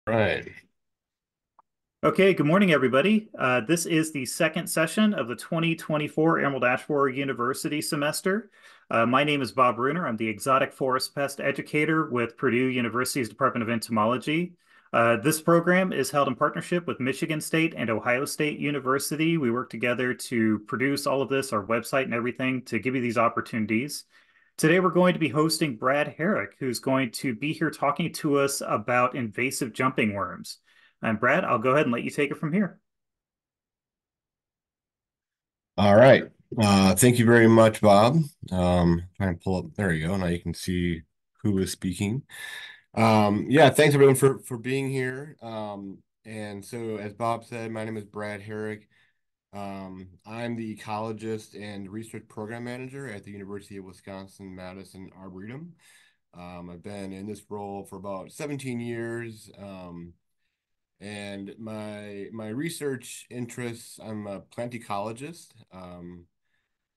Right. Okay, good morning, everybody. This is the second session of the 2024 Emerald Ash Borer University semester. My name is Bob Bruner. I'm the exotic forest pest educator with Purdue University's Department of Entomology. This program is held in partnership with Michigan State and Ohio State University. We work together to produce all of this, our website and everything, to give you these opportunities. Today, we're going to be hosting Brad Herrick, who's going to be here talking to us about invasive jumping worms. And Brad, I'll go ahead and let you take it from here. All right. Thank you very much, Bob. Trying to pull up. There you go. Now you can see who is speaking. Yeah, thanks everyone for being here. And so, as Bob said, my name is Brad Herrick. I'm the ecologist and research program manager at the University of Wisconsin-Madison Arboretum. I've been in this role for about 17 years. And my research interests, I'm a plant ecologist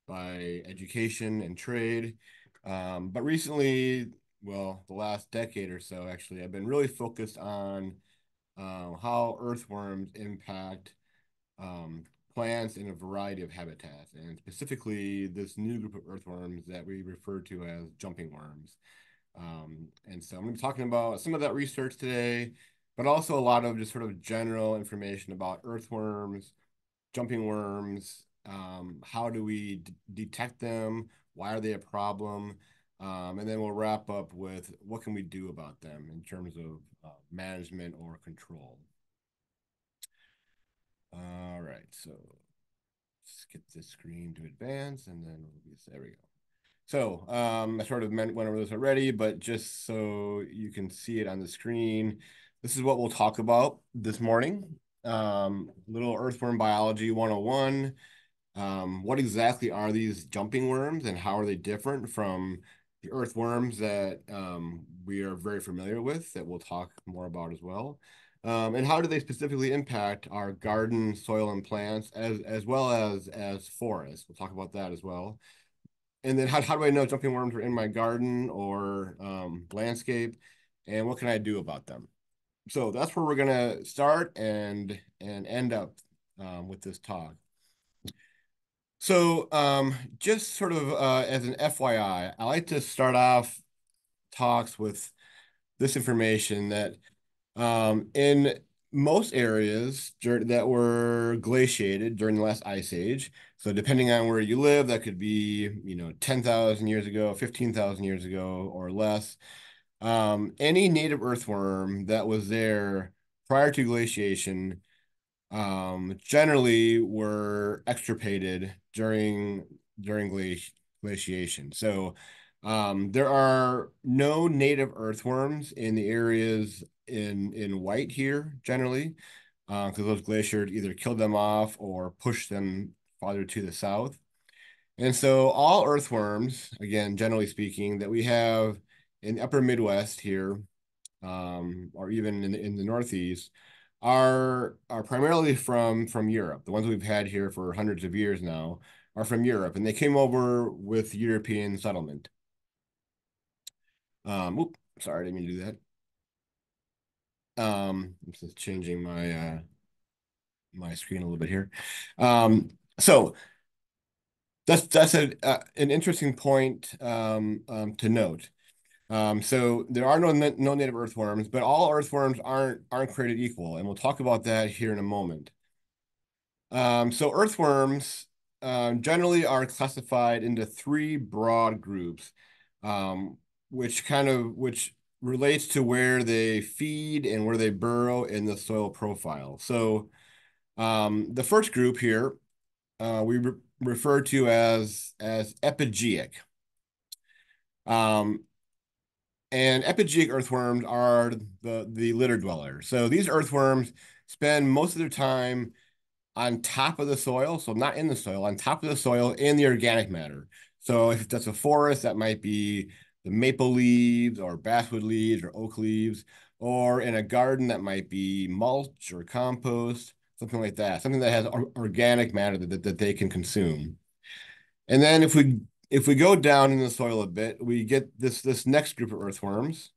by education and trade. But recently, well, the last decade or so, actually, I've been really focused on how earthworms impact plants in a variety of habitats, and specifically this new group of earthworms that we refer to as jumping worms. And so I'm going to be talking about some of that research today, but also a lot of just sort of general information about earthworms, jumping worms, how do we detect them, why are they a problem, and then we'll wrap up with what can we do about them in terms of management or control. All right, so let's get this screen to advance, and then there we go. So I sort of went over this already, but just so you can see it on the screen, this is what we'll talk about this morning. Little earthworm biology 101. What exactly are these jumping worms and how are they different from the earthworms that we are very familiar with that we'll talk more about as well? And how do they specifically impact our garden, soil, and plants as well as forests? We'll talk about that as well. And then how do I know jumping worms are in my garden or landscape? And what can I do about them? So that's where we're gonna start and end up with this talk. So just sort of as an FYI, I like to start off talks with this information that in most areas that were glaciated during the last ice age, so depending on where you live, that could be, 10,000 years ago, 15,000 years ago, or less. Any native earthworm that was there prior to glaciation generally were extirpated during glaciation. So there are no native earthworms in the areas in white here generally, because those glaciers either killed them off or pushed them farther to the south. And so all earthworms, again, generally speaking, that we have in the upper Midwest here, or even in the Northeast, are primarily from Europe. The ones we've had here for hundreds of years now are from Europe, and they came over with European settlement. Sorry, I didn't mean to do that. I'm just changing my screen a little bit here. So that's an interesting point to note. So there are no native earthworms, but all earthworms aren't created equal, and we'll talk about that here in a moment. So earthworms generally are classified into three broad groups, um, which relates to where they feed and where they burrow in the soil profile. So the first group here we refer to as epigeic. Um, and epigeic earthworms are the litter dwellers. So these earthworms spend most of their time on top of the soil, so not in the soil, on top of the soil in the organic matter. So if that's a forest, that might be the maple leaves or basswood leaves or oak leaves, or in a garden, that might be mulch or compost, something like that, something that has organic matter that they can consume. And then if we go down in the soil a bit, we get this next group of earthworms.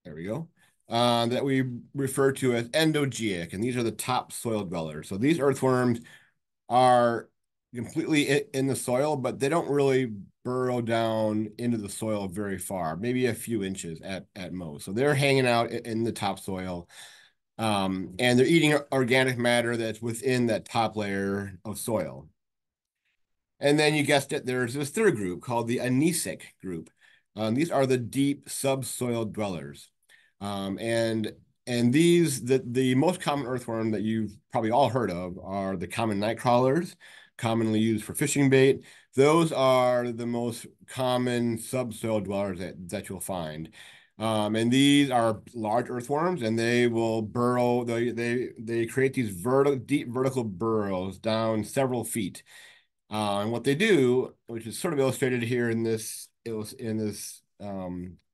There we go. That we refer to as endogeeic, and these are the top soil dwellers. So these earthworms are completely in the soil, but they don't really burrow down into the soil very far, maybe a few inches at most. So they're hanging out in the topsoil, and they're eating organic matter that's within that top layer of soil. And then you guessed it, there's this third group called the anisic group. These are the deep subsoil dwellers. Um, and and the most common earthworm that you've probably all heard of are the common night crawlers, commonly used for fishing bait. Those are the most common subsoil dwellers that you'll find. And these are large earthworms, and they will burrow. They create these deep vertical burrows down several feet. And what they do, which is sort of illustrated here in this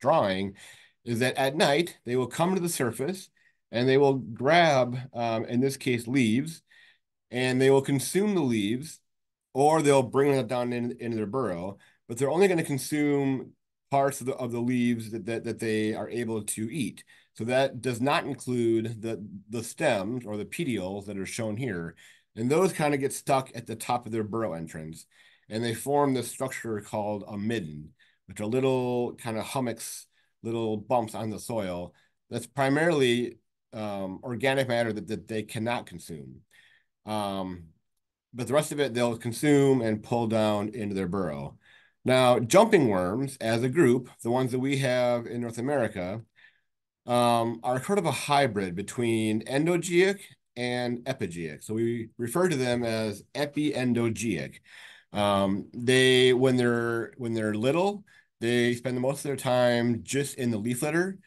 drawing, is that at night they will come to the surface and they will grab, in this case, leaves, and they will consume the leaves, or they'll bring it down into their burrow. But they're only going to consume parts of the leaves that they are able to eat. So that does not include the stems or the petioles that are shown here. And those kind of get stuck at the top of their burrow entrance. And they form this structure called a midden, which are little kind of hummocks, little bumps on the soil. That's primarily organic matter that they cannot consume. Um, but the rest of it they'll consume and pull down into their burrow. Now, jumping worms as a group, the ones that we have in North America, are sort of a hybrid between endogeeic and epigeic. So we refer to them as epiendogeeic. They when they're little, they spend most of their time just in the leaf litter.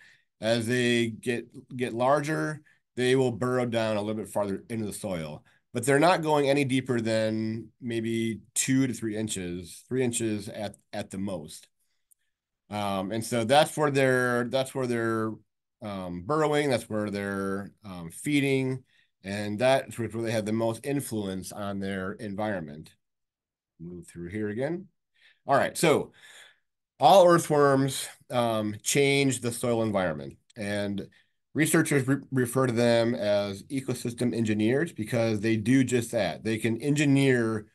As they get larger, they will burrow down a little bit farther into the soil. But they're not going any deeper than maybe 2 to 3 inches, 3 inches at the most. And so that's where they're burrowing, that's where they're feeding, and that's where they have the most influence on their environment. Move through here again. All right, so all earthworms change the soil environment, and researchers refer to them as ecosystem engineers because they do just that. They can engineer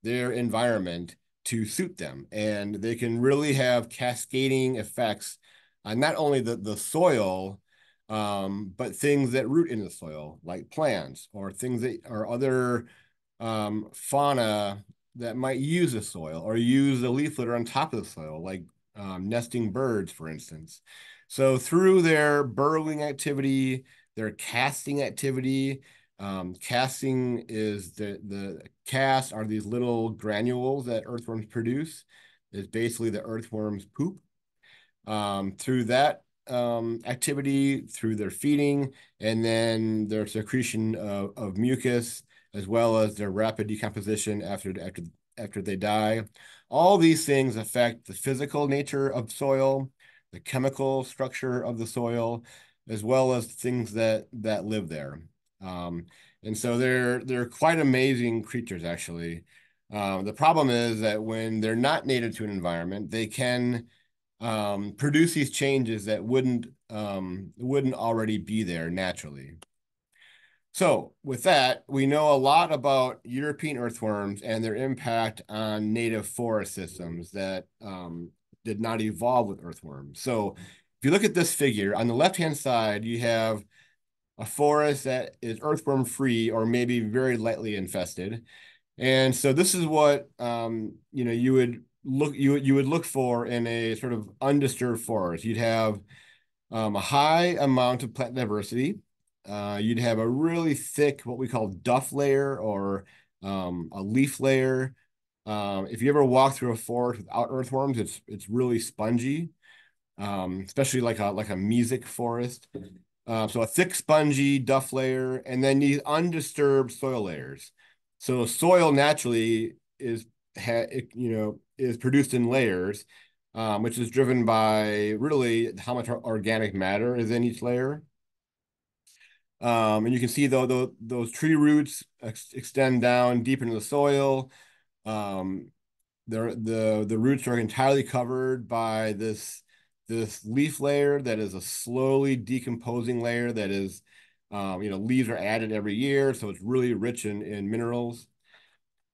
their environment to suit them, and they can really have cascading effects on not only the soil, but things that root in the soil, like plants or things that are other fauna that might use the soil or use the leaf litter on top of the soil, like nesting birds, for instance. So through their burrowing activity, their casting activity, casting is the cast are these little granules that earthworms produce. Is basically the earthworm's poop. Through that activity, through their feeding, and then their secretion of mucus, as well as their rapid decomposition after they die. All these things affect the physical nature of soil, the chemical structure of the soil, as well as things that live there. Um, and so they're quite amazing creatures, actually. The problem is that when they're not native to an environment, they can produce these changes that wouldn't already be there naturally. So with that, we know a lot about European earthworms and their impact on native forest systems that did not evolve with earthworms. So if you look at this figure, on the left-hand side, you have a forest that is earthworm free or maybe very lightly infested. And so this is what you would look for in a sort of undisturbed forest. You'd have a high amount of plant diversity. You'd have a really thick, what we call duff layer or a leaf layer. If you ever walk through a forest without earthworms, it's really spongy, especially like a mesic forest. So a thick, spongy duff layer, and then these undisturbed soil layers. So soil naturally is produced in layers, which is driven by really how much organic matter is in each layer. And you can see though those tree roots extend down deep into the soil. Um, the roots are entirely covered by this this leaf layer that is a slowly decomposing layer that is, leaves are added every year, so it's really rich in minerals.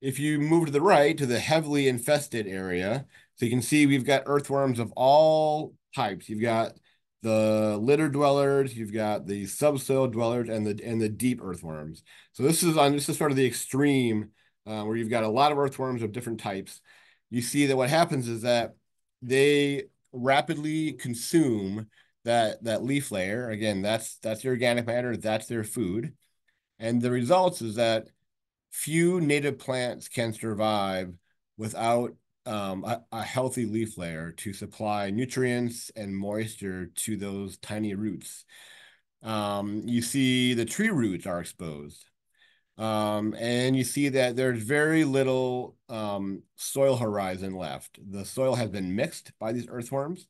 If you move to the right to the heavily infested area, so you can see we've got earthworms of all types. You've got the litter dwellers, you've got the subsoil dwellers, and the deep earthworms. So this is sort of the extreme where you've got a lot of earthworms of different types. You see that what happens is that they rapidly consume that leaf layer. Again, that's your organic matter, that's their food. And the results is that few native plants can survive without a healthy leaf layer to supply nutrients and moisture to those tiny roots. You see the tree roots are exposed. And you see that there's very little soil horizon left. The soil has been mixed by these earthworms.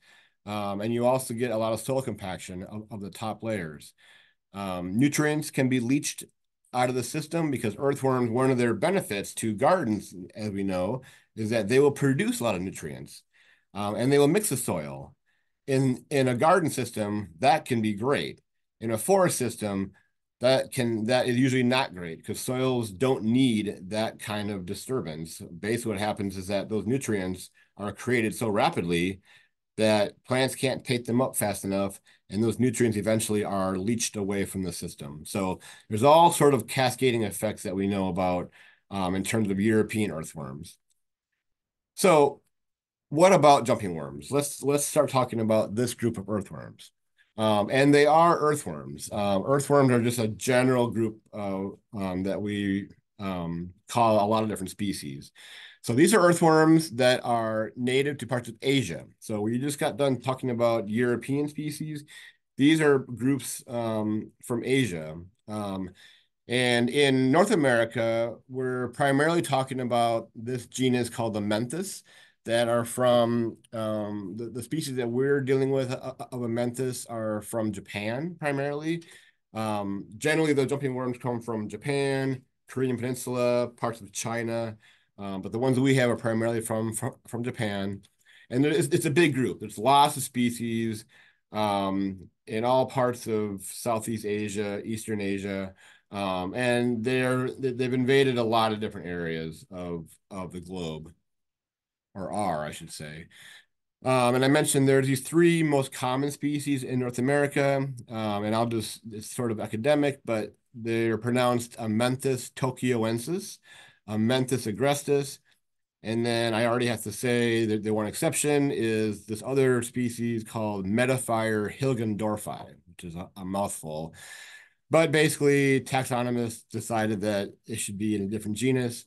And you also get a lot of soil compaction of the top layers. Nutrients can be leached out of the system because earthworms, one of their benefits to gardens, as we know, is that they will produce a lot of nutrients and they will mix the soil. In a garden system, that can be great. In a forest system, that is usually not great because soils don't need that kind of disturbance. Basically, what happens is that those nutrients are created so rapidly that plants can't take them up fast enough, and those nutrients eventually are leached away from the system. So there's all sort of cascading effects that we know about in terms of European earthworms. So what about jumping worms? Let's start talking about this group of earthworms. And they are earthworms. Earthworms are just a general group that we call a lot of different species. So these are earthworms that are native to parts of Asia. So we just got done talking about European species. These are groups from Asia. And in North America, we're primarily talking about this genus called the Menthis that are from the species that we're dealing with of a Menthis are from Japan primarily. Generally, the jumping worms come from Japan, Korean Peninsula, parts of China, but the ones we have are primarily from Japan. And it's a big group. There's lots of species in all parts of Southeast Asia, Eastern Asia. And they've invaded a lot of different areas of the globe, or are, I should say. And I mentioned there's these three most common species in North America, and it's sort of academic, but they're pronounced Amenthus tokyoensis, Amenthus agrestis, and then I already have to say that the one exception is this other species called Metaphyre hilgendorfi, which is a mouthful. But basically, taxonomists decided that it should be in a different genus.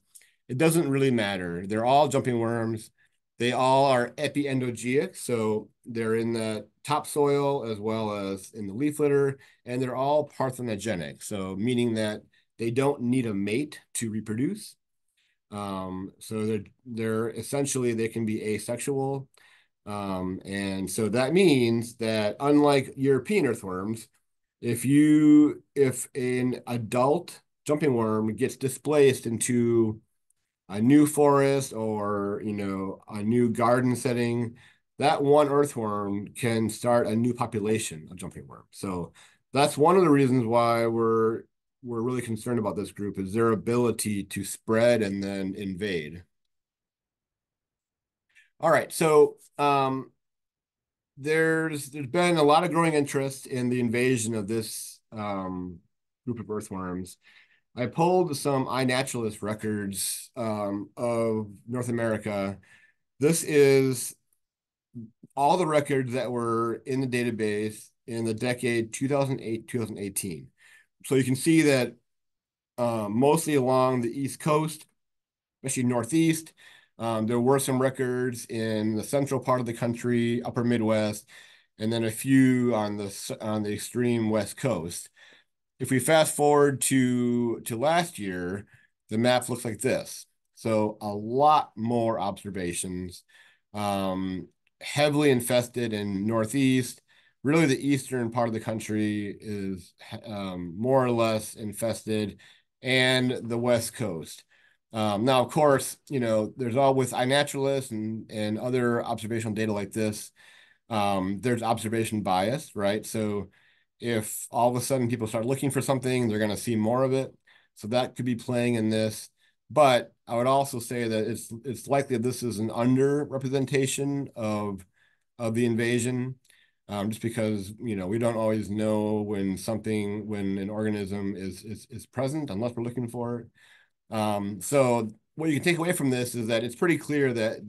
It doesn't really matter. They're all jumping worms. They all are epiendogic, so they're in the topsoil as well as in the leaf litter, and they're all parthenogenic, so meaning that they don't need a mate to reproduce. So they're essentially they can be asexual, and so that means that unlike European earthworms, if an adult jumping worm gets displaced into a new forest or a new garden setting, that one earthworm can start a new population of jumping worms. So that's one of the reasons why we're really concerned about this group is their ability to spread and then invade. All right, so there's been a lot of growing interest in the invasion of this group of earthworms. I pulled some iNaturalist records of North America. This is all the records that were in the database in the decade 2008, 2018. So you can see that mostly along the East Coast, especially Northeast, there were some records in the central part of the country, upper Midwest, and then a few on the extreme West Coast. If we fast forward to last year, the map looks like this. So a lot more observations, heavily infested in Northeast. Really, the eastern part of the country is more or less infested, and the West Coast. Now, of course, there's all with iNaturalist and other observational data like this. There's observation bias, right? So if all of a sudden people start looking for something, they're going to see more of it. So that could be playing in this. But I would also say that it's likely that this is an underrepresentation of the invasion, just because we don't always know when an organism is present unless we're looking for it. So what you can take away from this is that it's pretty clear that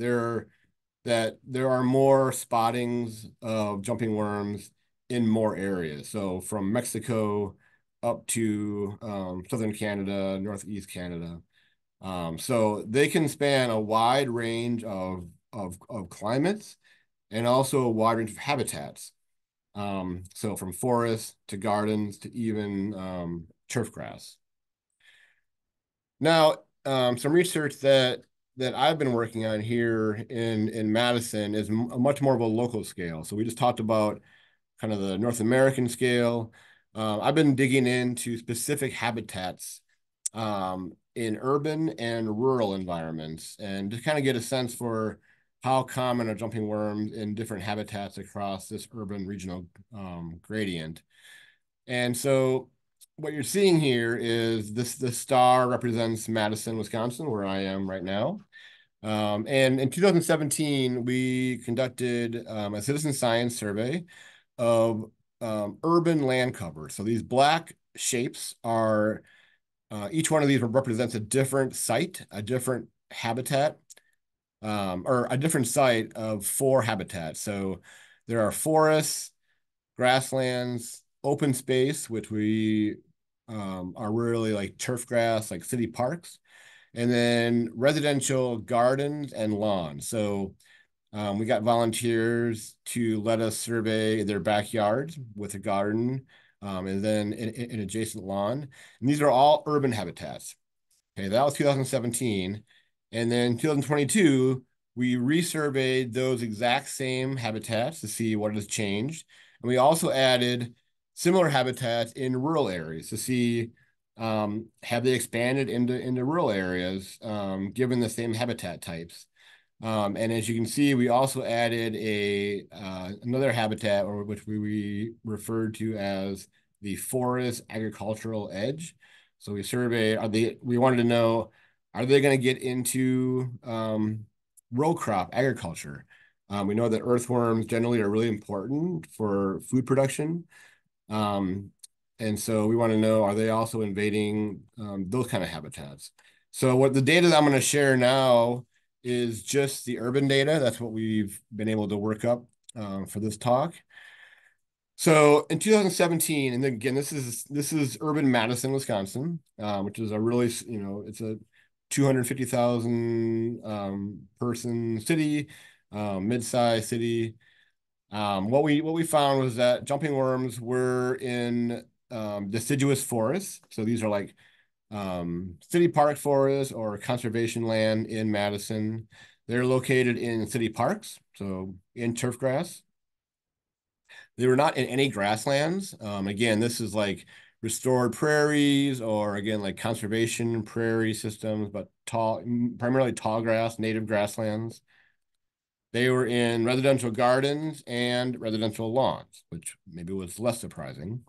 there are more spottings of jumping worms in more areas. So from Mexico up to southern Canada, northeast Canada. So they can span a wide range of climates and also a wide range of habitats. So from forests to gardens to even turf grass. Now, some research that I've been working on here in Madison is much more of a local scale. So we just talked about kind of the North American scale. I've been digging into specific habitats in urban and rural environments, and to kind of get a sense for how common are jumping worms in different habitats across this urban regional gradient. And so what you're seeing here is the star represents Madison, Wisconsin, where I am right now. And in 2017, we conducted a citizen science survey of urban land cover. So these black shapes are, each one of these represents a different site, a different habitat, or a different site of 4 habitats. So there are forests, grasslands, open space, which we are really like turf grass, like city parks, and then residential gardens and lawns. So we got volunteers to let us survey their backyards with a garden, and then an adjacent lawn. And these are all urban habitats. Okay, that was 2017. And then 2022, we resurveyed those exact same habitats to see what has changed. And we also added similar habitats in rural areas to see have they expanded into rural areas given the same habitat types. And as you can see, we also added another habitat, or which we referred to as the forest agricultural edge. So we surveyed, we wanted to know, are they going to get into row crop agriculture? We know that earthworms generally are really important for food production. Um, and so we want to know, are they also invading those kind of habitats? So what the data that I'm going to share now is just the urban data. That's what we've been able to work up for this talk. So in 2017, and then again, this is urban Madison, Wisconsin, which is a really, it's a 250,000 person city, mid-sized city. What we found was that jumping worms were in deciduous forests. So these are like city park forests or conservation land in Madison. They're located in city parks, so in turf grass. They were not in any grasslands. Again, this is like restored prairies or again, like conservation prairie systems, but primarily tall grass, native grasslands. They were in residential gardens and residential lawns, which maybe was less surprising.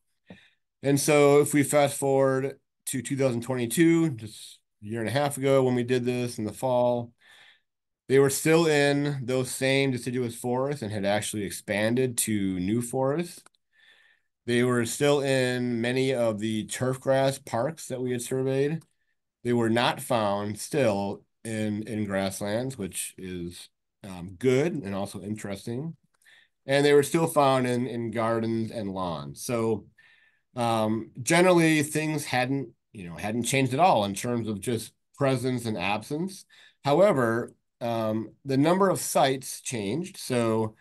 And so if we fast forward to 2022, just a year and a half ago when we did this in the fall, they were still in those same deciduous forests and had actually expanded to new forests. They were still in many of the turf grass parks that we had surveyed. They were not found still in grasslands, which is good and also interesting. And they were still found in gardens and lawns. So generally things hadn't changed at all in terms of just presence and absence. However, the number of sites changed. So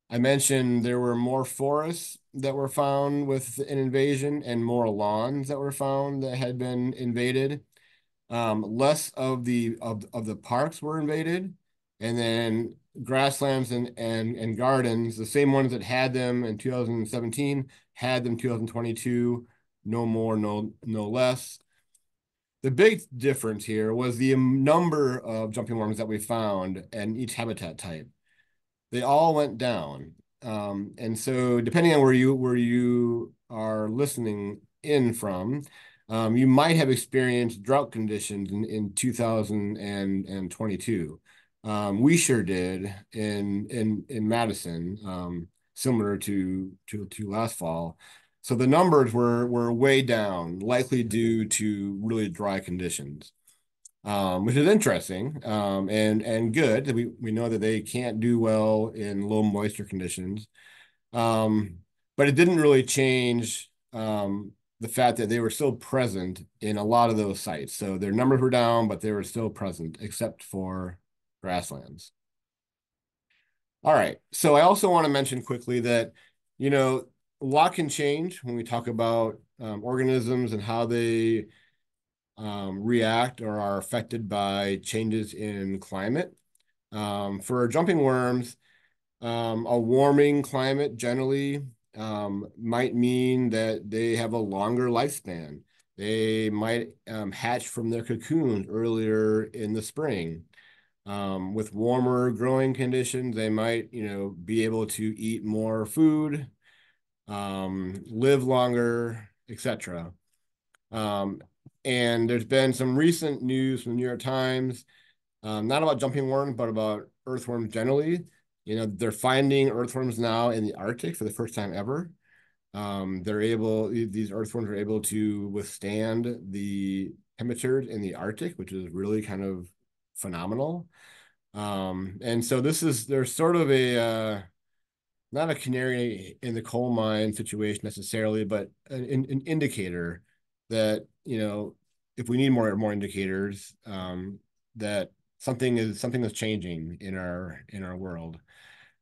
I mentioned there were more forests that were found with an invasion and more lawns that were found that had been invaded. Less of the parks were invaded, and then grasslands and gardens, the same ones that had them in 2017, had them 2022, no more, no less. The big difference here was the number of jumping worms that we found and each habitat type. They all went down. And so depending on where you are listening in from, you might have experienced drought conditions in 2022. We sure did in Madison, similar to last fall. So the numbers were way down, likely due to really dry conditions, which is interesting, and good. We know that they can't do well in low moisture conditions, um, but it didn't really change the fact that they were still present in a lot of those sites. So their numbers were down, but they were still present, except for grasslands. All right. So I also want to mention quickly that, a lot can change when we talk about organisms and how they react or are affected by changes in climate. For jumping worms, a warming climate generally might mean that they have a longer lifespan. They might hatch from their cocoons earlier in the spring. With warmer growing conditions, they might, be able to eat more food, live longer, etc. Um, and there's been some recent news from the New York Times, not about jumping worms, but about earthworms generally. They're finding earthworms now in the Arctic for the first time ever. These earthworms are able to withstand the temperatures in the Arctic, which is really kind of phenomenal. And so there's sort of not a canary in the coal mine situation necessarily, but an indicator that, if we need more indicators, that something is changing in our world.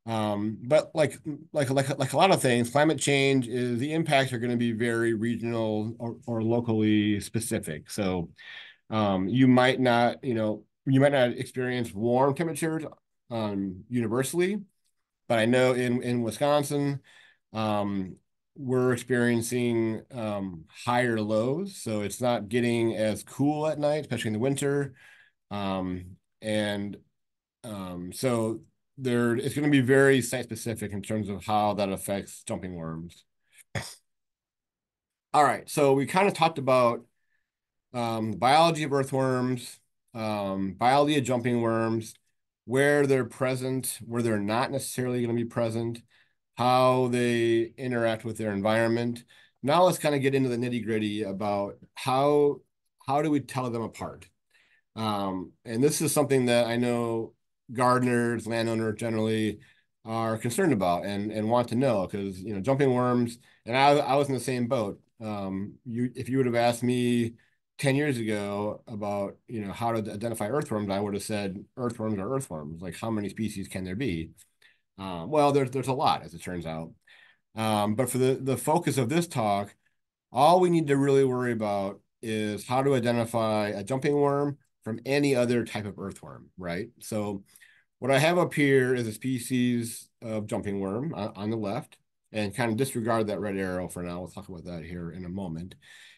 But like a lot of things, climate change is the impacts are going to be very regional or locally specific. So you might not experience warm temperatures universally, but I know in Wisconsin, um, we're experiencing higher lows, so it's not getting as cool at night, especially in the winter. And so it's going to be very site specific in terms of how that affects jumping worms. All right, so we kind of talked about the biology of earthworms, biology of jumping worms, where they're present, where they're not necessarily going to be present, how they interact with their environment. Now let's kind of get into the nitty-gritty about how do we tell them apart? And this is something that I know gardeners, landowners generally are concerned about and want to know because, jumping worms, and I was in the same boat. If you would have asked me 10 years ago about, how to identify earthworms, I would have said earthworms are earthworms. Like, how many species can there be? Well, there's a lot, as it turns out. But for the focus of this talk, all we need to really worry about is how to identify a jumping worm from any other type of earthworm, right? So what I have up here is a species of jumping worm on the left, and kind of disregard that red arrow for now. We'll talk about that here in a moment.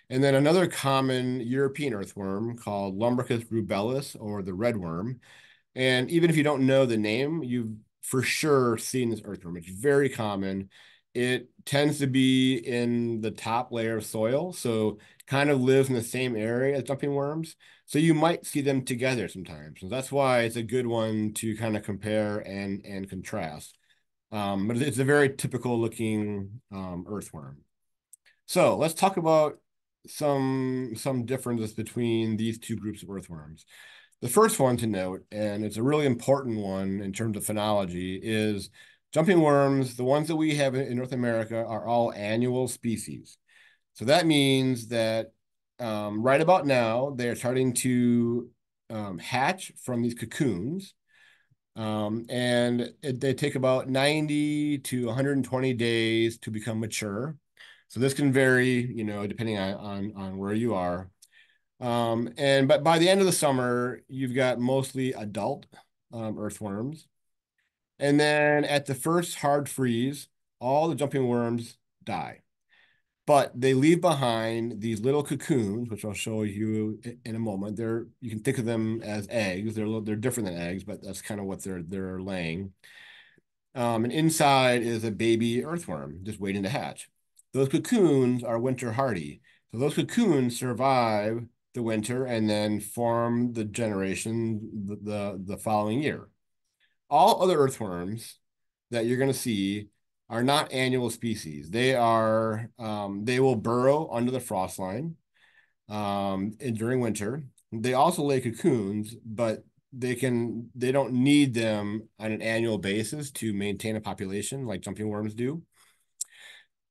And then another common European earthworm called Lumbricus rubellus, or the redworm. And even if you don't know the name, you've for sure seen this earthworm. It's very common. It tends to be in the top layer of soil, so kind of lives in the same area as jumping worms. So you might see them together sometimes. So that's why it's a good one to kind of compare and contrast. But it's a very typical looking earthworm. So let's talk about some differences between these two groups of earthworms. The first one to note, and it's a really important one in terms of phenology, is jumping worms. The ones that we have in North America are all annual species. So that means that right about now, they're starting to hatch from these cocoons. They take about 90 to 120 days to become mature. So this can vary, depending on where you are. But by the end of the summer, you've got mostly adult earthworms. And then at the first hard freeze, all the jumping worms die. But they leave behind these little cocoons, which I'll show you in a moment. You can think of them as eggs. They're different than eggs, but that's kind of what they're laying. And inside is a baby earthworm just waiting to hatch. Those cocoons are winter hardy. So those cocoons survive the winter and then form the generation the following year. All other earthworms that you're going to see are not annual species. They will burrow under the frost line during winter. They also lay cocoons, but they don't need them on an annual basis to maintain a population like jumping worms do.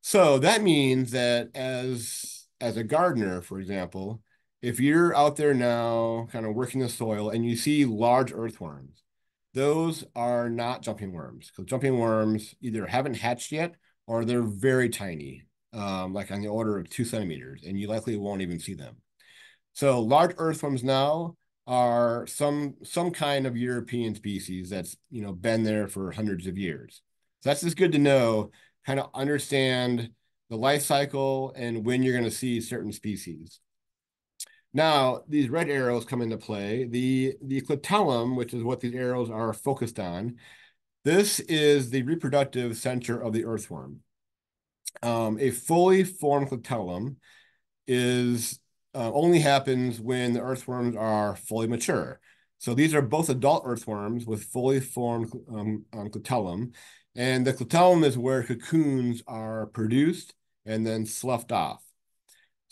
So that means that as a gardener, for example, if you're out there now kind of working the soil and you see large earthworms, those are not jumping worms because jumping worms either haven't hatched yet or they're very tiny, like on the order of 2 centimeters, and you likely won't even see them. So large earthworms now are some kind of European species that's been there for hundreds of years. So that's just good to know, kind of understand the life cycle and when you're going to see certain species. Now, these red arrows come into play. The clitellum, which is what these arrows are focused on, this is the reproductive center of the earthworm. A fully formed clitellum is only happens when the earthworms are fully mature. So these are both adult earthworms with fully formed clitellum. And the clitellum is where cocoons are produced and then sloughed off.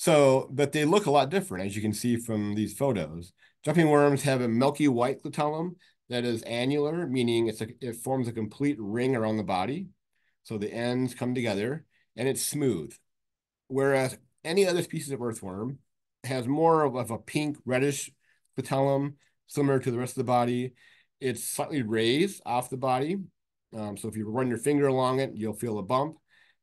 So, but they look a lot different, as you can see from these photos. Jumping worms have a milky white clitellum that is annular, meaning it forms a complete ring around the body. So the ends come together and it's smooth. Whereas any other species of earthworm has more of a pink reddish patellum, similar to the rest of the body. It's slightly raised off the body. So if you run your finger along it, you'll feel a bump.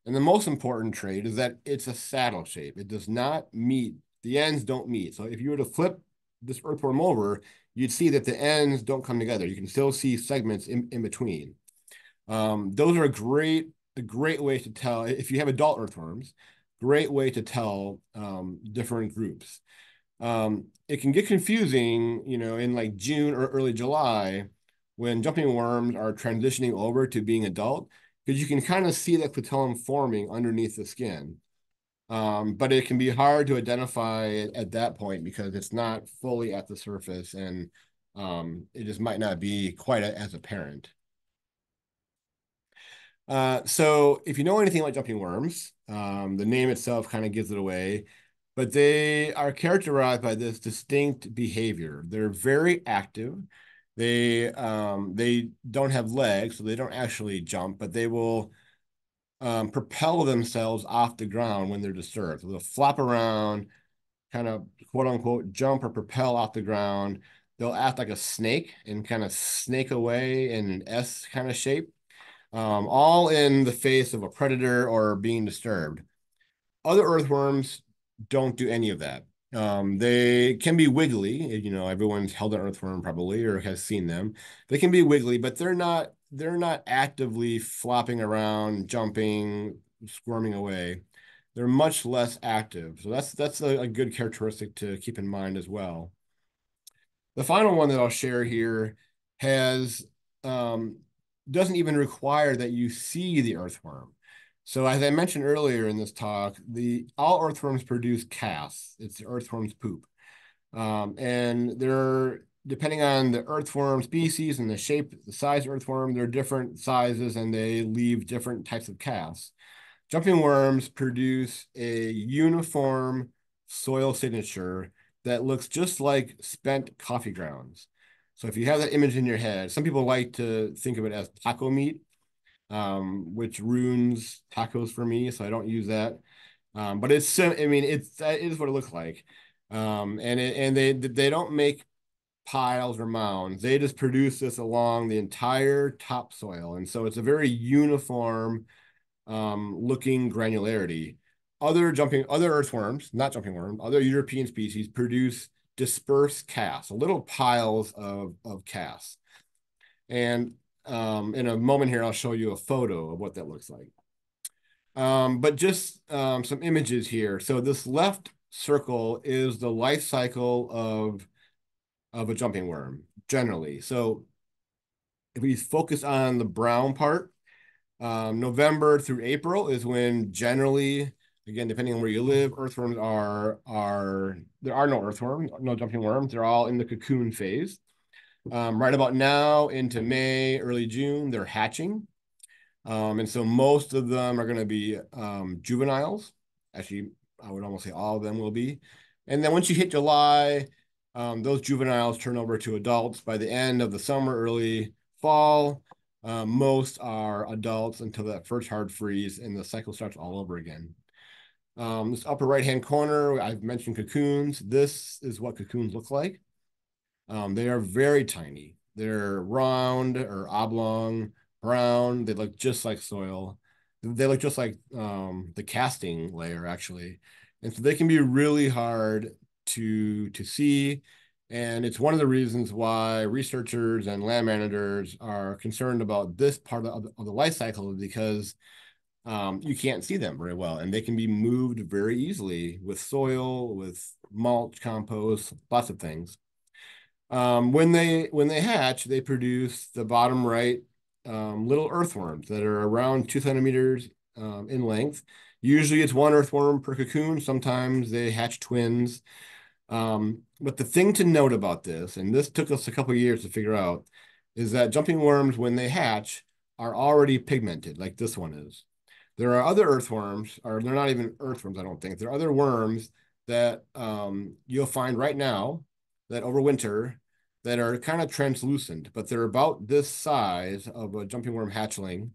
And the most important trait is that it's a saddle shape. It does not meet, the ends don't meet. So if you were to flip this earthworm over, you'd see that the ends don't come together. You can still see segments in between. Those are a great way to tell if you have adult earthworms, great way to tell different groups. It can get confusing, in like June or early July when jumping worms are transitioning over to being adult, because you can kind of see that patellum forming underneath the skin. But it can be hard to identify it at that point because it's not fully at the surface and it just might not be quite as apparent. So if you know anything about jumping worms, the name itself kind of gives it away, but they are characterized by this distinct behavior. They're very active. They don't have legs, so they don't actually jump, but they will propel themselves off the ground when they're disturbed. So they'll flop around, kind of quote unquote jump or propel off the ground. They'll act like a snake and kind of snake away in an S kind of shape, all in the face of a predator or being disturbed. Other earthworms don't do any of that. They can be wiggly. Everyone's held an earthworm probably or has seen them. They can be wiggly, but they're not actively flopping around, jumping, squirming away. They're much less active. So that's a good characteristic to keep in mind as well. The final one that I'll share here has doesn't even require that you see the earthworm. So as I mentioned earlier in this talk, all earthworms produce casts. It's the earthworm's poop. And they're depending on the earthworm species and the shape, the size of earthworm, they're different sizes and they leave different types of casts. Jumping worms produce a uniform soil signature that looks just like spent coffee grounds. So if you have that image in your head, some people like to think of it as taco meat, which ruins tacos for me, so I don't use that. But it is what it looks like. And they don't make piles or mounds. They just produce this along the entire topsoil. And so it's a very uniform looking granularity. Other earthworms, not jumping worms, other European species produce dispersed casts, little piles of casts. And in a moment here, I'll show you a photo of what that looks like. But just some images here. So this left circle is the life cycle of a jumping worm, generally. So if we focus on the brown part, November through April is when generally, again, depending on where you live, earthworms are there are no earthworms, no jumping worms. They're all in the cocoon phase. Right about now into May, early June, they're hatching. And so most of them are going to be juveniles. Actually, I would almost say all of them will be. And then once you hit July, those juveniles turn over to adults. By the end of the summer, early fall, most are adults until that first hard freeze and the cycle starts all over again. This upper right-hand corner, I've mentioned cocoons. This is what cocoons look like. They are very tiny. They're round or oblong, brown. They look just like soil. They look just like the casting layer, actually. And so they can be really hard to see. And it's one of the reasons why researchers and land managers are concerned about this part of the life cycle because you can't see them very well. And they can be moved very easily with soil, with mulch, compost, lots of things. When they hatch, they produce the bottom right little earthworms that are around 2 centimeters in length. Usually it's one earthworm per cocoon. Sometimes they hatch twins. But the thing to note about this, and this took us a couple of years to figure out, is that jumping worms, when they hatch, are already pigmented, like this one is. There are other earthworms, or they're not even earthworms, I don't think. There are other worms that you'll find right now that overwinter that are kind of translucent, but they're about this size of a jumping worm hatchling.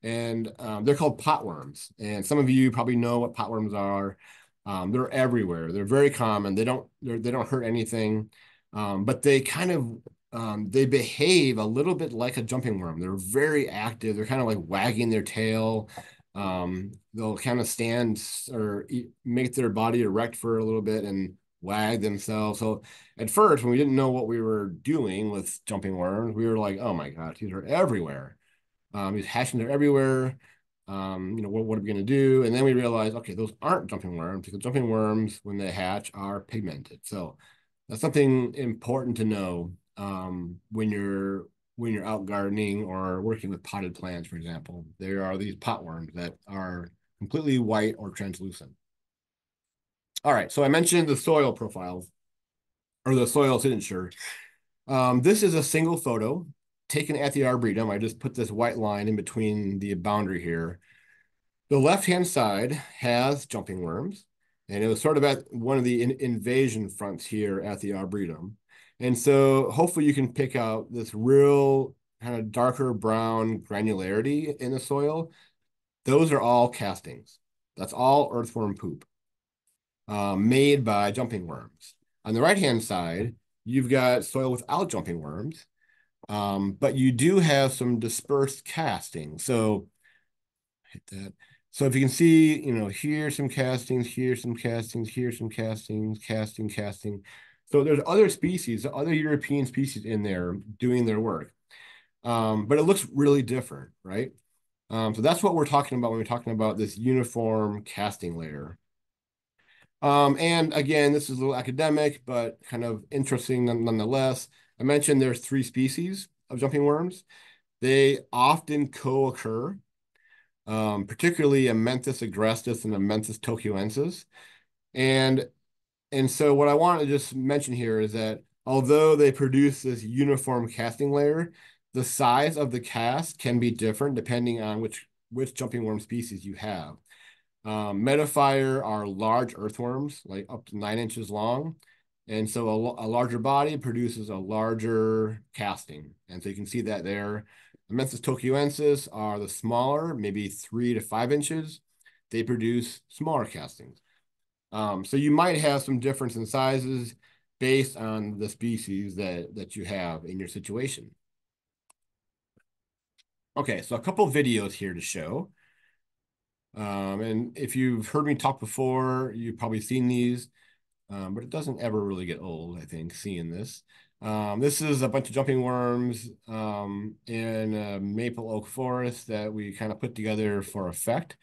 And they're called potworms. And some of you probably know what potworms are. They're everywhere. They're very common. They don't hurt anything, but they kind of they behave a little bit like a jumping worm. They're very active. They're kind of like wagging their tail. They'll kind of stand or make their body erect for a little bit and wag themselves. So at first, when we didn't know what we were doing with jumping worms, we were like, "Oh my gosh, these are everywhere." These hatching are everywhere. What are we going to do? And then we realized, okay, those aren't jumping worms because jumping worms, when they hatch, are pigmented. So that's something important to know when you're out gardening or working with potted plants, for example. There are these potworms that are completely white or translucent. All right, so I mentioned the soil profile or the soil signature. This is a single photo taken at the arboretum. I just put this white line in between the boundary here. The left-hand side has jumping worms, and it was sort of at one of the invasion fronts here at the arboretum. And so hopefully you can pick out this real kind of darker brown granularity in the soil. Those are all castings. That's all earthworm poop made by jumping worms. On the right-hand side, you've got soil without jumping worms, but you do have some dispersed casting. So hit that. So if you can see, here's some castings, here's some castings, here's some castings, casting. So there's other species, other European species in there doing their work. But it looks really different, right? So that's what we're talking about when we're talking about this uniform casting layer. And again, this is a little academic, but kind of interesting nonetheless. I mentioned there's 3 species of jumping worms. They often co-occur, particularly a Menthis agrestis and a Menthis tokyoensis. And and so what I want to just mention here is that although they produce this uniform casting layer, the size of the cast can be different depending on which jumping worm species you have. Metafire are large earthworms, like up to 9 inches long. And so a larger body produces a larger casting. And so you can see that there. Menthis tokyoensis are the smaller, maybe 3 to 5 inches. They produce smaller castings. So you might have some difference in sizes based on the species that you have in your situation. Okay, so a couple videos here to show. And if you've heard me talk before, you've probably seen these, but it doesn't ever really get old, I think, seeing this. This is a bunch of jumping worms in a maple oak forest that we kind of put together for effect.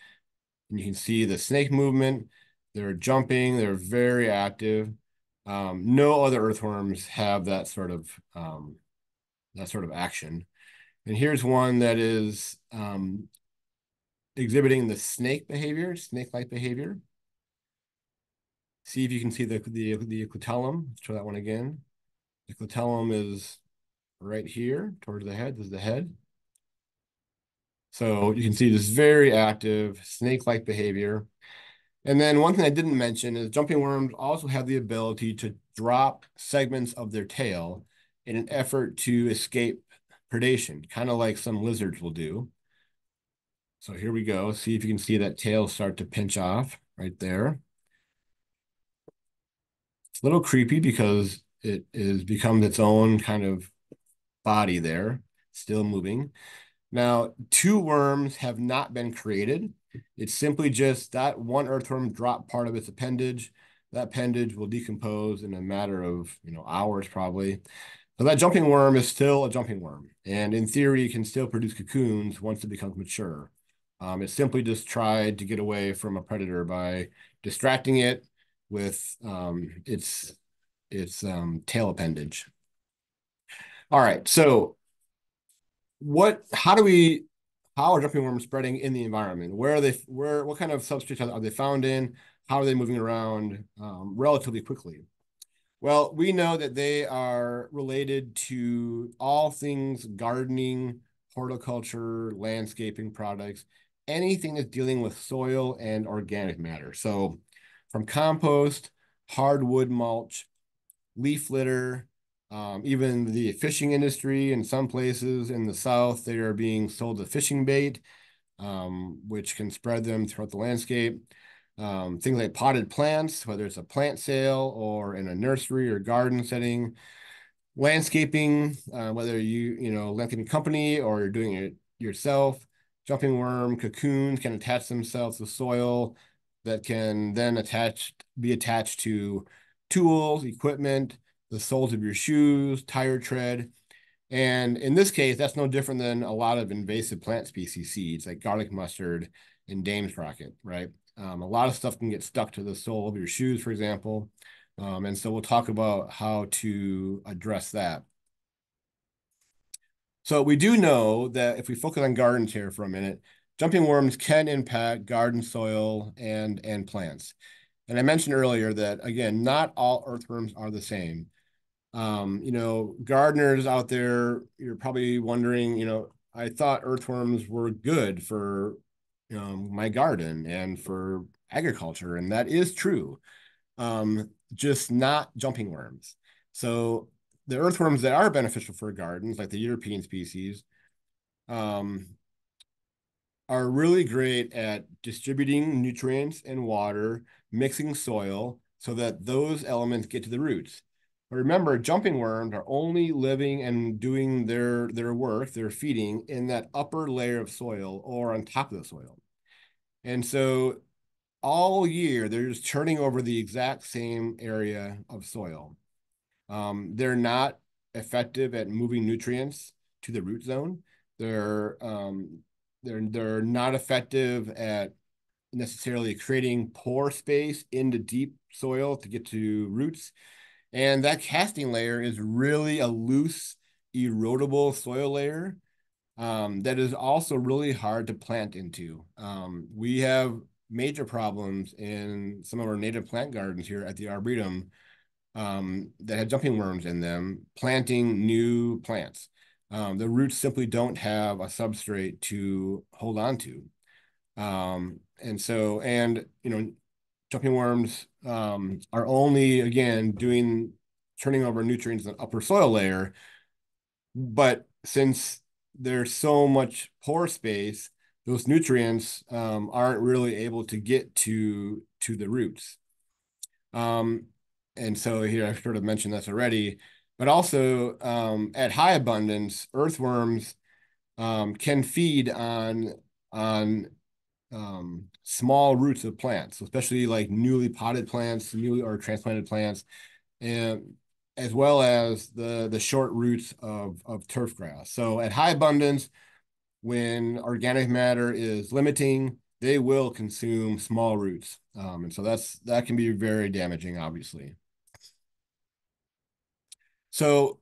And you can see the snake movement. They're jumping. They're very active. No other earthworms have that sort of action. And here's one that is exhibiting the snake-like behavior. See if you can see the clitellum. Let's try that one again. The clitellum is right here towards the head. This is the head. So you can see this very active snake-like behavior. And then one thing I didn't mention is jumping worms also have the ability to drop segments of their tail in an effort to escape predation, kind of like some lizards will do. So here we go. See if you can see that tail start to pinch off right there. It's a little creepy because it is becomes its own kind of body there, still moving. Now, two worms have not been created. It's simply just that one earthworm dropped part of its appendage. That appendage will decompose in a matter of, hours probably. So that jumping worm is still a jumping worm. And in theory, it can still produce cocoons once it becomes mature. It simply just tried to get away from a predator by distracting it with its tail appendage. All right, so how are jumping worms spreading in the environment? What kind of substrates are they found in? How are they moving around relatively quickly? Well, we know that they are related to all things gardening, horticulture, landscaping products, anything that's dealing with soil and organic matter. So from compost, hardwood mulch, leaf litter, even the fishing industry in some places in the South, they are being sold as fishing bait, which can spread them throughout the landscape. Things like potted plants, whether it's a plant sale or in a nursery or garden setting, landscaping, whether landscaping company or you're doing it yourself, jumping worm cocoons can attach themselves to soil that can then be attached to tools, equipment, the soles of your shoes, tire tread. And in this case, that's no different than a lot of invasive plant species seeds like garlic mustard and Dame's rocket, right? A lot of stuff can get stuck to the sole of your shoes, for example. And so we'll talk about how to address that. So we do know that if we focus on gardens here for a minute, jumping worms can impact garden soil and plants. And I mentioned earlier that, again, not all earthworms are the same. Gardeners out there, you're probably wondering, I thought earthworms were good for my garden and for agriculture, and that is true. Just not jumping worms. So the earthworms that are beneficial for gardens, like the European species, um, are really great at distributing nutrients and water, mixing soil so that those elements get to the roots. But remember, jumping worms are only living and doing their work, their feeding in that upper layer of soil or on top of the soil. And so all year, they're just turning over the exact same area of soil. They're not effective at moving nutrients to the root zone. They're not effective at necessarily creating pore space into deep soil to get to roots. And that casting layer is really a loose, erodible soil layer that is also really hard to plant into. We have major problems in some of our native plant gardens here at the Arboretum that have jumping worms in them, planting new plants. The roots simply don't have a substrate to hold on to. And jumping worms are only, again, turning over nutrients in the upper soil layer. But since there's so much pore space, those nutrients aren't really able to get to the roots. And so here I've sort of mentioned this already, but also at high abundance, earthworms can feed on small roots of plants, especially like newly potted plants, newly or transplanted plants, and as well as the short roots of turf grass. So at high abundance, when organic matter is limiting, they will consume small roots. And so that can be very damaging, obviously. So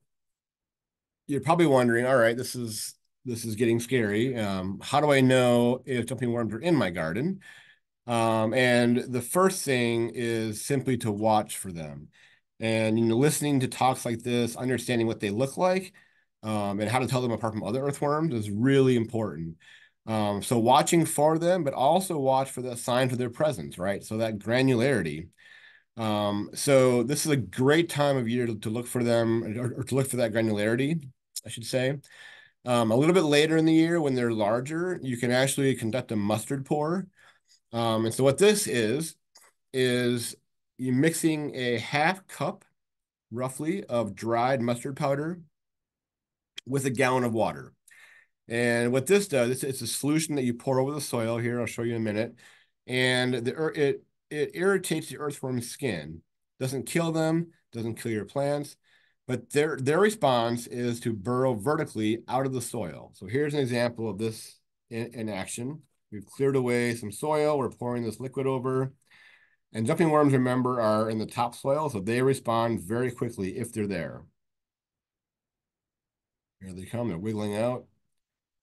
you're probably wondering, all right, this is this is getting scary. How do I know if jumping worms are in my garden? And the first thing is simply to watch for them. And listening to talks like this, understanding what they look like, and how to tell them apart from other earthworms is really important. So watching for them, but also watch for the signs of their presence, right? So that granularity. So this is a great time of year to look for them, or to look for that granularity, I should say. A little bit later in the year, when they're larger, you can actually conduct a mustard pour. And so what this is you mixing a half cup, roughly, of dried mustard powder with a gallon of water. And what this does, it's a solution that you pour over the soil here. I'll show you in a minute. And it irritates the earthworm's skin. Doesn't kill them, doesn't kill your plants, but their response is to burrow vertically out of the soil. So here's an example of this in action. We've cleared away some soil. We're pouring this liquid over. And jumping worms, remember, are in the topsoil, so they respond very quickly if they're there. Here they come, they're wiggling out.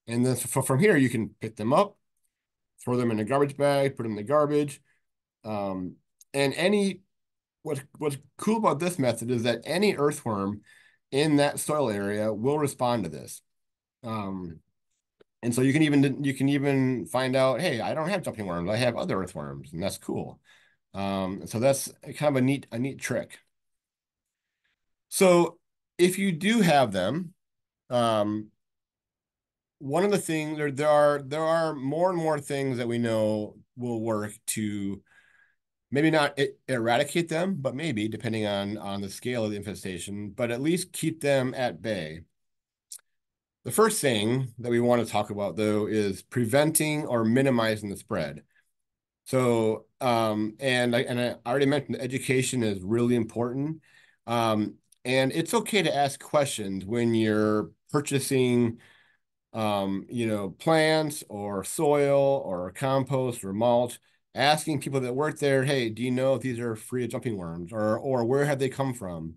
And then from here, you can pick them up, throw them in a garbage bag, put them in the garbage. Um, and what's cool about this method is that any earthworm in that soil area will respond to this. Um, and so you can even find out, hey, I don't have jumping worms, I have other earthworms, and that's cool. So that's kind of a neat trick. So if you do have them, um, one of the things there are more and more things that we know will work to maybe not eradicate them, but maybe depending on the scale of the infestation, but at least keep them at bay. The first thing that we want to talk about though is preventing or minimizing the spread. So, and I already mentioned education is really important. And it's okay to ask questions when you're purchasing, plants or soil or compost or mulch, asking people that work there, hey, do you know if these are free of jumping worms, or where have they come from?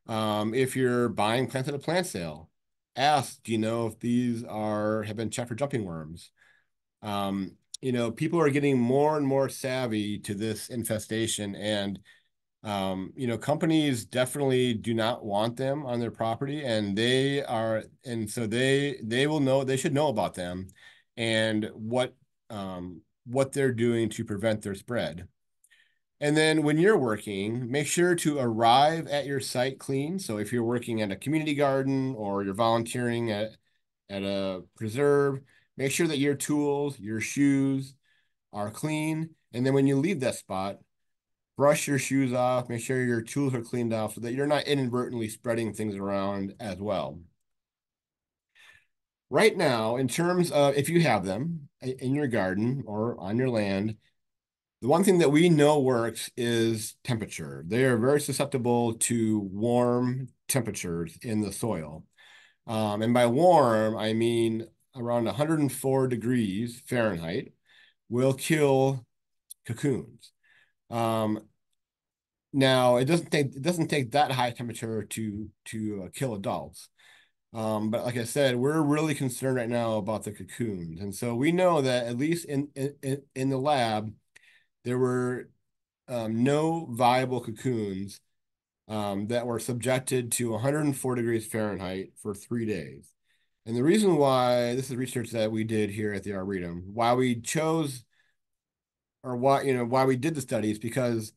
If you're buying plants at a plant sale, ask, do you know if these have been checked for jumping worms? People are getting more and more savvy to this infestation, and companies definitely do not want them on their property, and so they will know, they should know about them and what they're doing to prevent their spread. And then when you're working, make sure to arrive at your site clean. So if you're working at a community garden or you're volunteering at a preserve, make sure that your tools, your shoes are clean. And then when you leave that spot, brush your shoes off, make sure your tools are cleaned off so that you're not inadvertently spreading things around as well. Right now, in terms of if you have them in your garden or on your land, the one thing that we know works is temperature. They are very susceptible to warm temperatures in the soil. And by warm, I mean around 104 degrees Fahrenheit will kill cocoons. Um, Now, it doesn't take that high temperature to kill adults. But like I said, we're really concerned right now about the cocoons, and so we know that at least in the lab, there were no viable cocoons that were subjected to 104 degrees Fahrenheit for 3 days. And the reason why this is research that we did here at the Arboretum, why we chose or why we did the study is because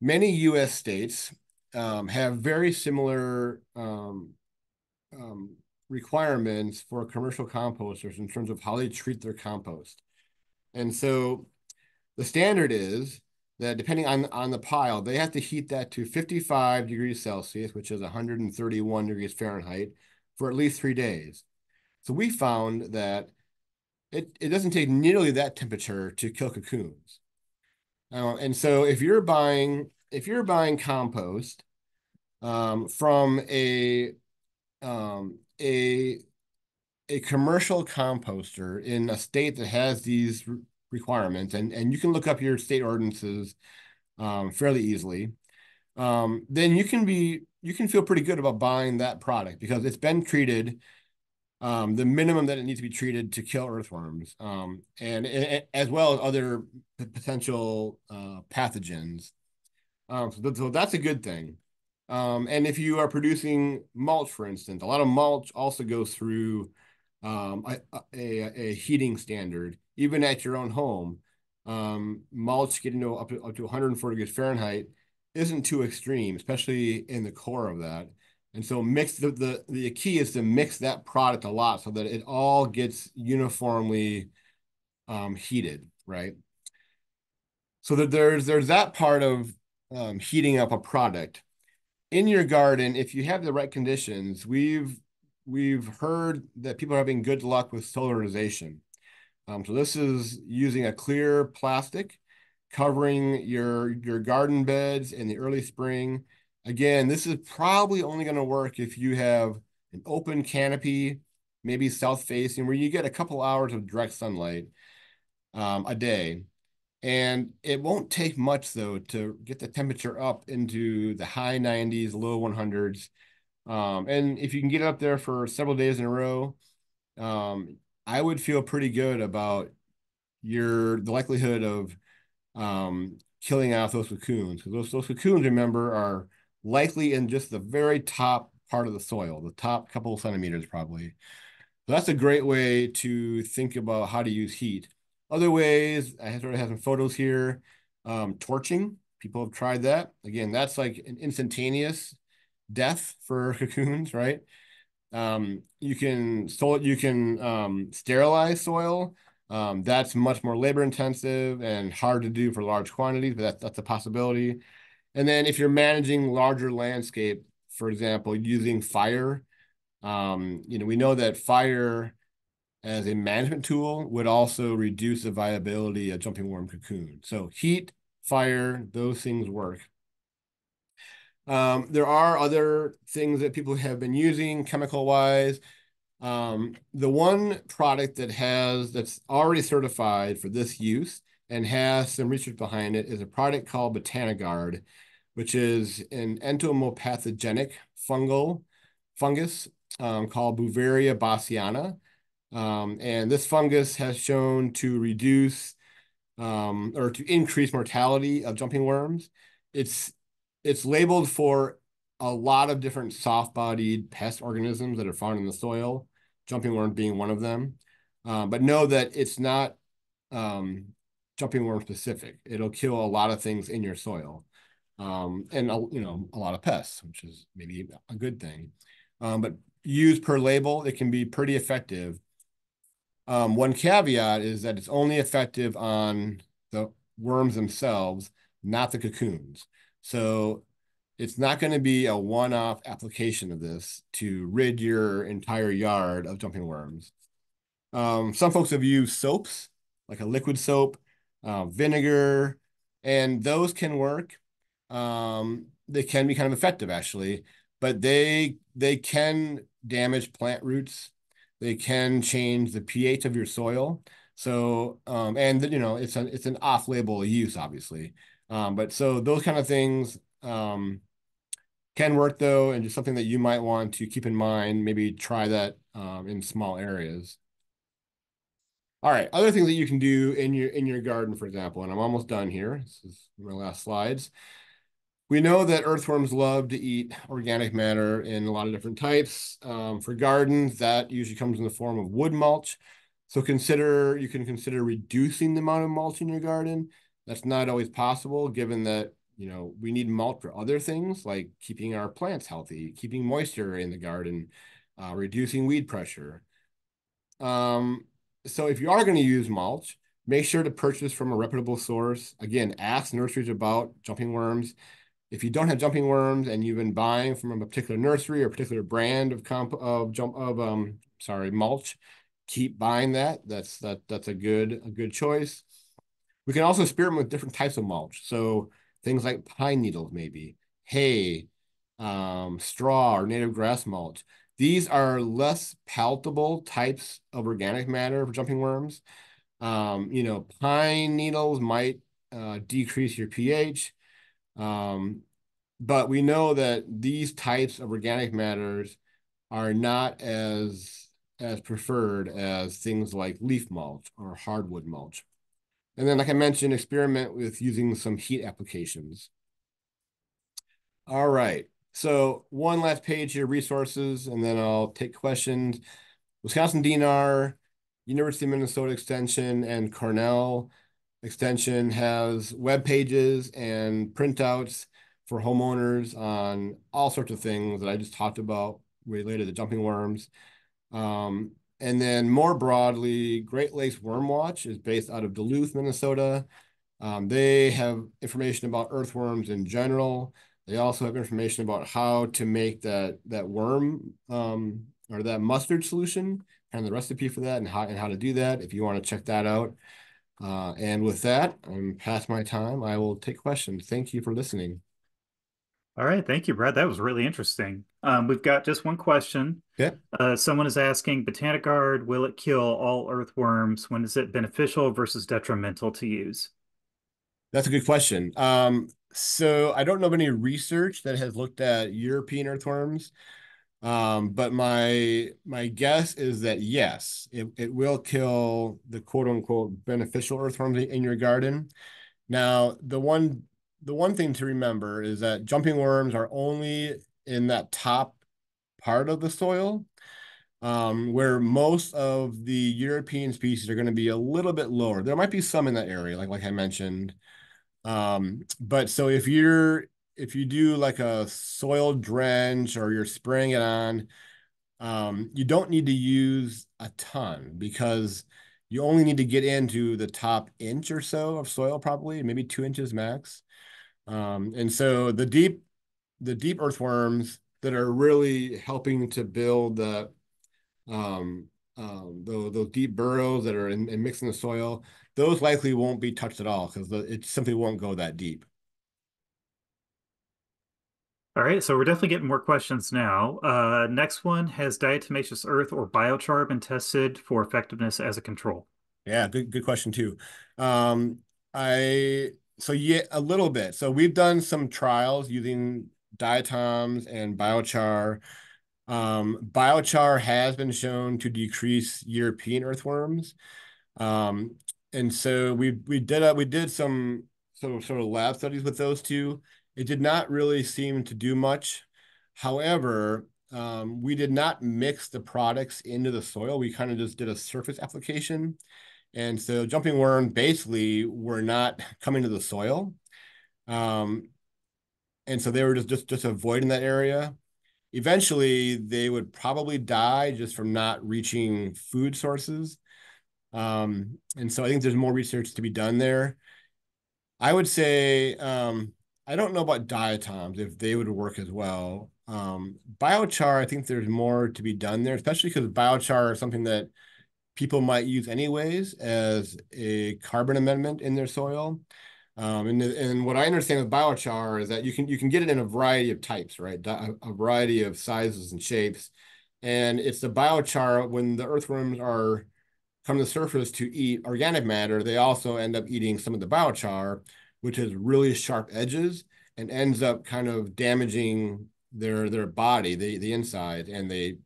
many U.S. states have very similar um, requirements for commercial composters in terms of how they treat their compost. And so the standard is that depending on the pile, they have to heat that to 55 degrees Celsius, which is 131 degrees Fahrenheit, for at least 3 days. So we found that it doesn't take nearly that temperature to kill cocoons. And so if you're buying compost from um, a a commercial composter in a state that has these requirements, and you can look up your state ordinances fairly easily, then you can feel pretty good about buying that product because it's been treated the minimum that it needs to be treated to kill earthworms, and as well as other potential pathogens. So that's a good thing. And if you are producing mulch, for instance, a lot of mulch also goes through a heating standard, even at your own home. Mulch getting up to 140 degrees Fahrenheit isn't too extreme, especially in the core of that. And so mix the key is to mix that product a lot so that it all gets uniformly heated, right? So that there's that part of heating up a product in your garden. If you have the right conditions, we've heard that people are having good luck with solarization. So this is using a clear plastic covering your garden beds in the early spring. Again, this is probably only going to work if you have an open canopy, maybe south facing, where you get a couple hours of direct sunlight a day. And it won't take much, though, to get the temperature up into the high 90s, low 100s. And if you can get it up there for several days in a row, um, I would feel pretty good about the likelihood of killing off those cocoons. Because those cocoons, remember, are likely in just the very top part of the soil, the top couple of centimeters probably. So that's a great way to think about how to use heat. Other ways, I sort of have some photos here. Torching, people have tried that. Again, that's like an instantaneous death for cocoons, right? You can sterilize soil. That's much more labor intensive and hard to do for large quantities, but that's a possibility. And then if you're managing larger landscape, for example, using fire, we know that fire as a management tool would also reduce the viability of jumping worm cocoon. So heat, fire, those things work. There are other things that people have been using chemical wise. The one product that's already certified for this use and has some research behind it is a product called Botanigard, which is an entomopathogenic fungus called Beauveria bassiana. And this fungus has shown to reduce or to increase mortality of jumping worms. It's it's labeled for a lot of different soft-bodied pest organisms that are found in the soil, jumping worm being one of them. But know that it's not um, jumping worm specific. It'll kill a lot of things in your soil, and a lot of pests, which is maybe a good thing. But used per label, it can be pretty effective. One caveat is that it's only effective on the worms themselves, not the cocoons. So it's not going to be a one-off application of this to rid your entire yard of jumping worms. Some folks have used soaps, like a liquid soap, vinegar, and those can work. They can be kind of effective, actually, but they can damage plant roots. They can change the pH of your soil. So, and it's an off-label use, obviously. But so those kind of things can work though, and just something that you might want to keep in mind. Maybe try that in small areas. All right, other things that you can do in your garden, for example, and I'm almost done here. This is my last slides. We know that earthworms love to eat organic matter in a lot of different types. For gardens, that usually comes in the form of wood mulch. So you can consider reducing the amount of mulch in your garden. That's not always possible, given that we need mulch for other things like keeping our plants healthy, keeping moisture in the garden, reducing weed pressure. Um, so if you are going to use mulch, make sure to purchase from a reputable source. Again, ask nurseries about jumping worms. If you don't have jumping worms and you've been buying from a particular nursery or a particular brand of mulch, keep buying that. That's a good choice. We can also experiment with different types of mulch. So things like pine needles, maybe hay, straw, or native grass mulch. These are less palatable types of organic matter for jumping worms. Pine needles might decrease your pH. Um, but we know that these types of organic matters are not as as preferred as things like leaf mulch or hardwood mulch. And then, like I mentioned, experiment with using some heat applications. All right. So one last page here, resources, and then I'll take questions. Wisconsin DNR, University of Minnesota Extension, and Cornell Extension has web pages and printouts for homeowners on all sorts of things that I just talked about related to jumping worms. And then more broadly, Great Lakes Worm Watch is based out of Duluth, Minnesota. They have information about earthworms in general. They also have information about how to make that worm or that mustard solution, kind of the recipe for that, and how to do that. If you want to check that out. And with that, I'm past my time. I will take questions. Thank you for listening. All right, thank you, Brad. That was really interesting. We've got just one question. Yeah, Someone is asking, Botanicard, will it kill all earthworms? When is it beneficial versus detrimental to use? that's a good question. So I don't know of any research that has looked at European earthworms. But my guess is that yes, it will kill the quote unquote beneficial earthworms in your garden. Now, the one thing to remember is that jumping worms are only in that top part of the soil, where most of the European species are going to be a little bit lower. There might be some in that area, like I mentioned. But so if you do like a soil drench or you're spraying it on, you don't need to use a ton because you only need to get into the top inch or so of soil, probably maybe 2 inches max. And so the deep earthworms that are really helping to build um, those deep burrows that are in mixing the soil, those likely won't be touched at all because it simply won't go that deep. All right, so we're definitely getting more questions now. Next one, has diatomaceous earth or biochar been tested for effectiveness as a control? Yeah, good question too. Um, I so yeah, a little bit. So we've done some trials using diatoms and biochar. Biochar has been shown to decrease European earthworms. Um, and so we did some sort of lab studies with those two. It did not really seem to do much. However, we did not mix the products into the soil. We kind of just did a surface application. And so jumping worm basically were not coming to the soil. Um, and so they were just avoiding that area. Eventually, they would probably die just from not reaching food sources. And so I think there's more research to be done there. I would say I don't know about diatoms if they would work as well. Biochar, I think there's more to be done there, especially because biochar is something that people might use anyways as a carbon amendment in their soil. And what I understand with biochar is that you can get it in a variety of types, right? A variety of sizes and shapes. And it's the biochar when the earthworms are come to the surface to eat organic matter, they also end up eating some of the biochar, which has really sharp edges and ends up kind of damaging their body, the inside, and they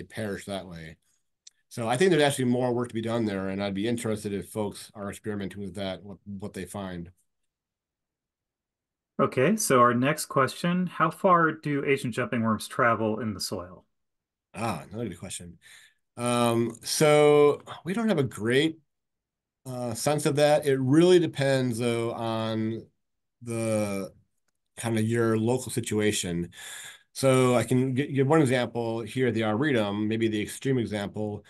perish that way. So I think there's actually more work to be done there, and I'd be interested if folks are experimenting with that, what they find. Okay, so our next question, how far do Asian jumping worms travel in the soil? Another good question. So we don't have a great sense of that. It really depends, though, on the kind of your local situation. So I can give one example here at the Arboretum, maybe the extreme example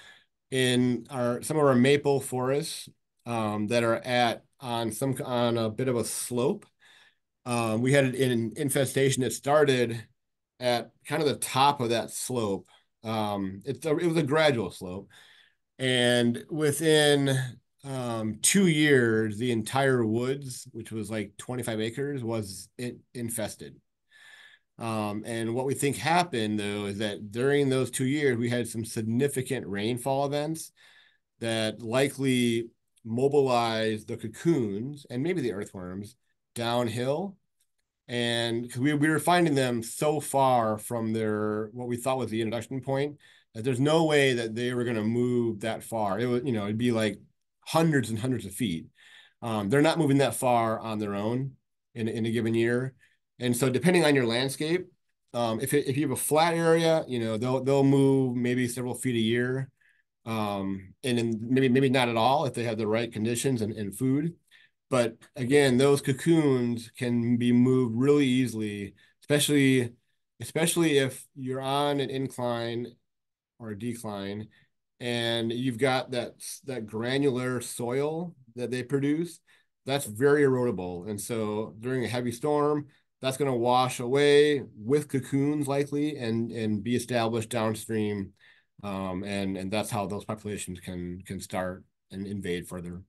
in our some of our maple forests that are at on a bit of a slope. We had an infestation that started at kind of the top of that slope. It was a gradual slope, and within 2 years, the entire woods, which was like 25 acres, was infested. And what we think happened though is that during those 2 years, we had some significant rainfall events that likely mobilized the cocoons and maybe the earthworms downhill. And because we were finding them so far from their what we thought was the introduction point There's no way that they were going to move that far. It would, it'd be like hundreds and hundreds of feet. They're not moving that far on their own in a given year. And so depending on your landscape, if you have a flat area, they'll move maybe several feet a year. And then maybe not at all if they have the right conditions and food. But again, those cocoons can be moved really easily, especially if you're on an incline or a decline, and you've got that granular soil that they produce. That's very erodible, and so during a heavy storm, that's going to wash away with cocoons likely and be established downstream, and that's how those populations can start and invade further.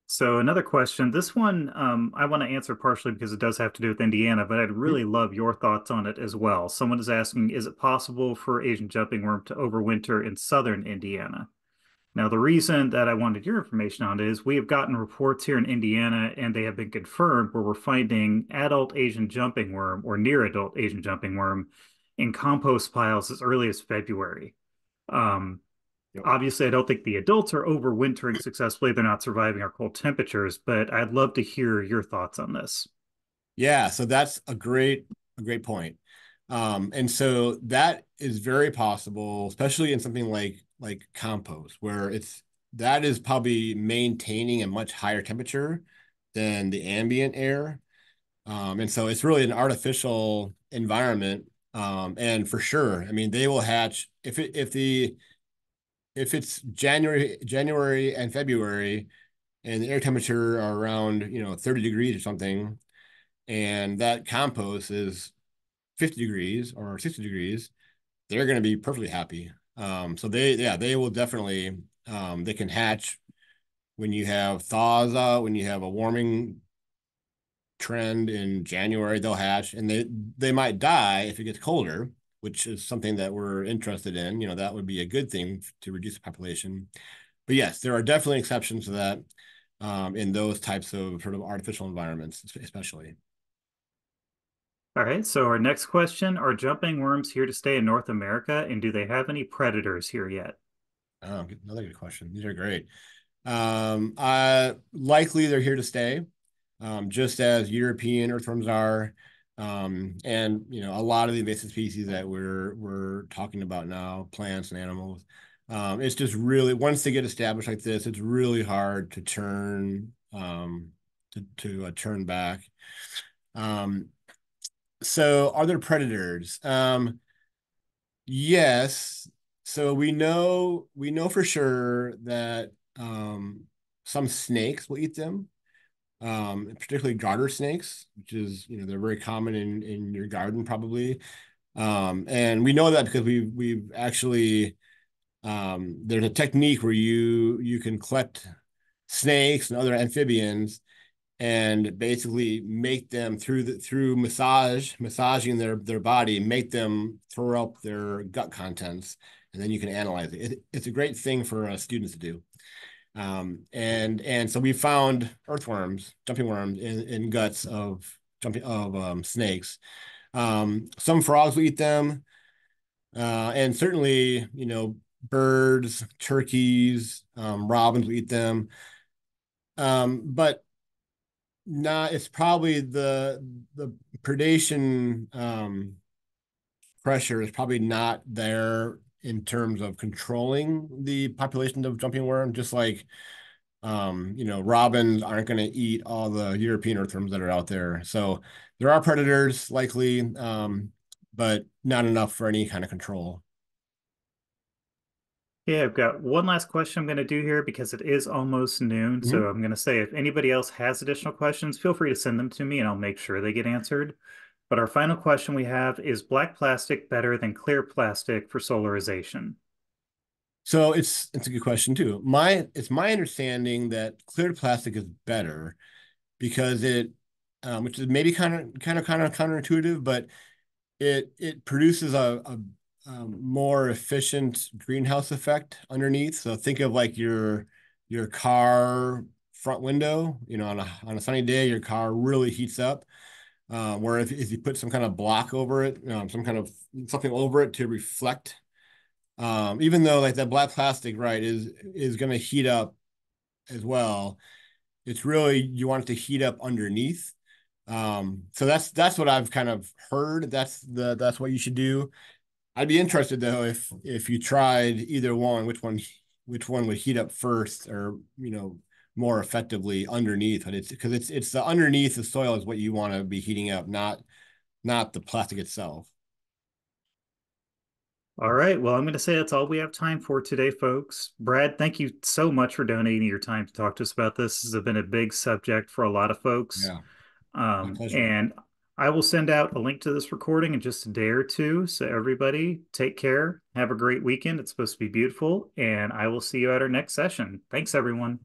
So another question. This one I want to answer partially because it does have to do with Indiana, but I'd really love your thoughts on it as well. Someone is asking, is it possible for Asian jumping worm to overwinter in southern Indiana? Now, the reason that I wanted your information on it is we have gotten reports here in Indiana, and they have been confirmed where we're finding adult Asian jumping worm or near adult Asian jumping worm in compost piles as early as February. Um, Yep. Obviously, I don't think the adults are overwintering successfully. They're not surviving our cold temperatures, but I'd love to hear your thoughts on this. Yeah, so that's a great point. And so that is very possible, especially in something like compost, where that is probably maintaining a much higher temperature than the ambient air. And so it's really an artificial environment. And for sure, I mean, they will hatch if it's January and February and the air temperature are around, 30 degrees or something, and that compost is 50 degrees or 60 degrees, they're going to be perfectly happy. So they will definitely, they can hatch when you have thaws out, when you have a warming trend in January, they'll hatch, and they might die if it gets colder, which is something that we're interested in. That would be a good thing to reduce the population. But yes, there are definitely exceptions to that, in those types of sort of artificial environments, especially. All right, so our next question, are jumping worms here to stay in North America, and do they have any predators here yet? Oh, another good question. These are great. Likely they're here to stay, just as European earthworms are. And a lot of the invasive species that we're talking about now, plants and animals. It's just really once they get established like this, it's really hard to turn back. Um, so are there predators? Yes. So we know for sure that some snakes will eat them, particularly garter snakes, which is they're very common in your garden probably. And we know that because we've actually there's a technique where you can collect snakes and other amphibians and basically make them through massaging their body, make them throw up their gut contents, and then you can analyze it. It's a great thing for students to do. And so we found earthworms, jumping worms in guts of jumping of snakes. Some frogs will eat them, and certainly birds, turkeys, robins will eat them. But it's probably the predation pressure is probably not there in terms of controlling the population of jumping worm, just like robins aren't going to eat all the European earthworms that are out there. So there are predators likely, but not enough for any kind of control. Yeah, I've got one last question I'm going to do here because it is almost noon. So Mhm. I'm going to say if anybody else has additional questions, feel free to send them to me and I'll make sure they get answered. But our final question we have is black plastic better than clear plastic for solarization? So it's a good question too. It's my understanding that clear plastic is better because which is maybe kind of counterintuitive, but it produces a more efficient greenhouse effect underneath. So think of like your car front window. On a sunny day, your car really heats up. Where if you put some kind of block over it, some kind of something over it to reflect, even though like that black plastic, right, is going to heat up as well. It's really you want it to heat up underneath. So that's what I've kind of heard. That's what you should do. I'd be interested though if you tried either one, which one would heat up first, or more effectively underneath. But it's because it's the underneath the soil is what you want to be heating up, not the plastic itself. All right. Well, I'm going to say that's all we have time for today, folks. Brad, thank you so much for donating your time to talk to us about this. This has been a big subject for a lot of folks. Yeah, my pleasure. And I will send out a link to this recording in just a day or two. So, everybody, take care. Have a great weekend. It's supposed to be beautiful. And I will see you at our next session. Thanks, everyone.